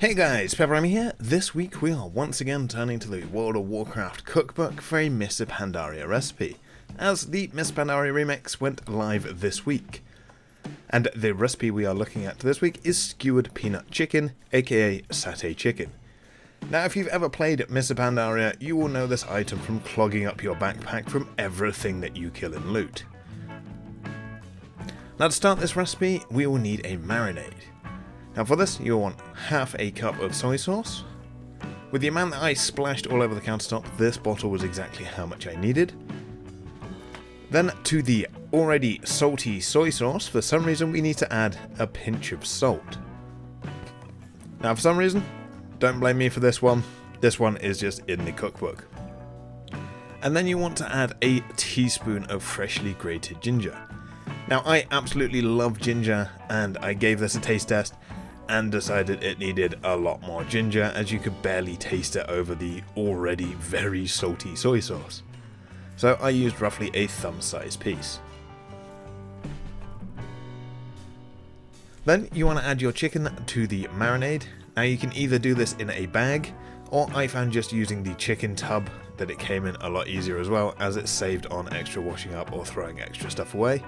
Hey guys, PepperAmmy here. This week we are once again turning to the World of Warcraft cookbook for a Mr. Pandaria recipe, as the Mr. Pandaria remix went live this week. And the recipe we are looking at this week is Skewerd Peanut Chicken, aka Satay Chicken. Now if you've ever played Mr. Pandaria, you will know this item from clogging up your backpack from everything that you kill and loot. Now to start this recipe, we will need a marinade. Now for this, you'll want half a cup of soy sauce. With the amount that I splashed all over the countertop, this bottle was exactly how much I needed. Then to the already salty soy sauce, for some reason we need to add a pinch of salt. Now for some reason, don't blame me for this one is just in the cookbook. And then you want to add a teaspoon of freshly grated ginger. Now I absolutely love ginger, and I gave this a taste test and decided it needed a lot more ginger, as you could barely taste it over the already very salty soy sauce. So I used roughly a thumb-sized piece. Then you want to add your chicken to the marinade. Now you can either do this in a bag, or I found just using the chicken tub that it came in a lot easier as well, as it saved on extra washing up or throwing extra stuff away.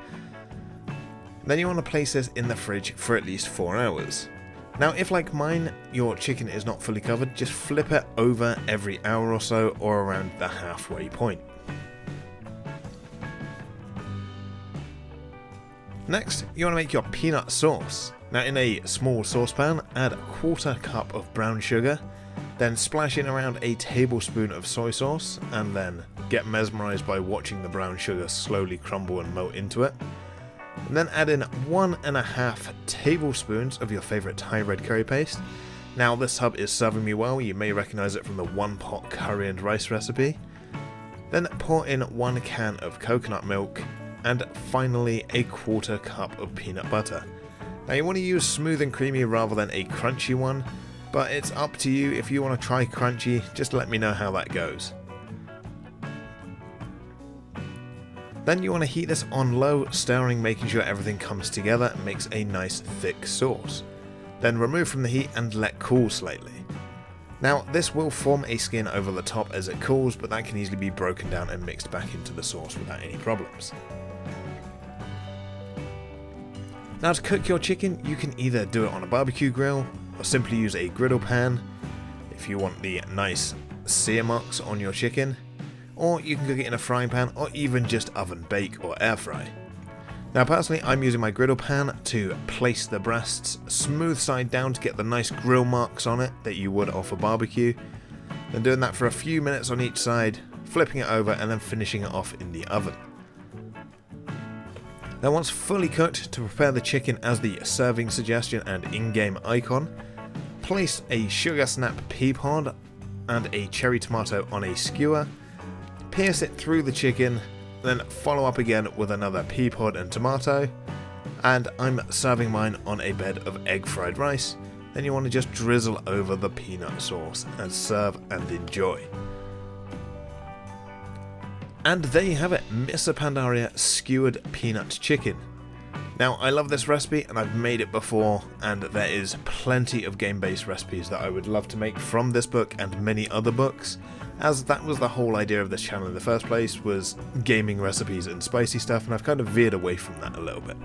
Then you want to place this in the fridge for at least 4 hours. Now if, like mine, your chicken is not fully covered, just flip it over every hour or so, or around the halfway point. Next, you want to make your peanut sauce. Now in a small saucepan, add a 1/4 cup of brown sugar, then splash in around a tablespoon of soy sauce, and then get mesmerized by watching the brown sugar slowly crumble and melt into it. And then add in 1.5 tablespoons of your favourite Thai red curry paste. Now this tub is serving me well, you may recognise it from the one pot curry and rice recipe. Then pour in 1 can of coconut milk, and finally a 1/4 cup of peanut butter. Now you want to use smooth and creamy rather than a crunchy one, but it's up to you. If you want to try crunchy, just let me know how that goes. Then you want to heat this on low, stirring, making sure everything comes together and makes a nice thick sauce. Then remove from the heat and let cool slightly. Now this will form a skin over the top as it cools, but that can easily be broken down and mixed back into the sauce without any problems. Now to cook your chicken, you can either do it on a barbecue grill or simply use a griddle pan if you want the nice sear marks on your chicken. Or you can cook it in a frying pan, or even just oven bake or air fry. Now personally, I'm using my griddle pan to place the breasts smooth side down to get the nice grill marks on it that you would off a barbecue. Then doing that for a few minutes on each side, flipping it over, and then finishing it off in the oven. Now once fully cooked, to prepare the chicken as the serving suggestion and in-game icon, place a sugar snap pea pod and a cherry tomato on a skewer. Pierce it through the chicken, then follow up again with another pea pod and tomato, and I'm serving mine on a bed of egg fried rice. Then you want to just drizzle over the peanut sauce and serve and enjoy. And there you have it, Mr. Pandaria Skewerd Peanut Chicken. Now I love this recipe and I've made it before, and there is plenty of game-based recipes that I would love to make from this book and many other books, as that was the whole idea of this channel in the first place, was gaming recipes and spicy stuff, and I've kind of veered away from that a little bit.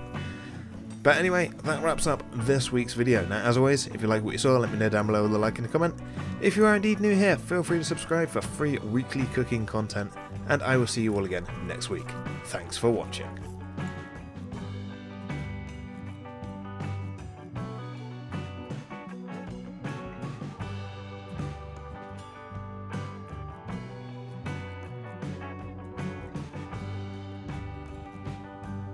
But anyway, that wraps up this week's video. Now as always, if you like what you saw, let me know down below with a like and a comment. If you are indeed new here, feel free to subscribe for free weekly cooking content, and I will see you all again next week. Thanks for watching.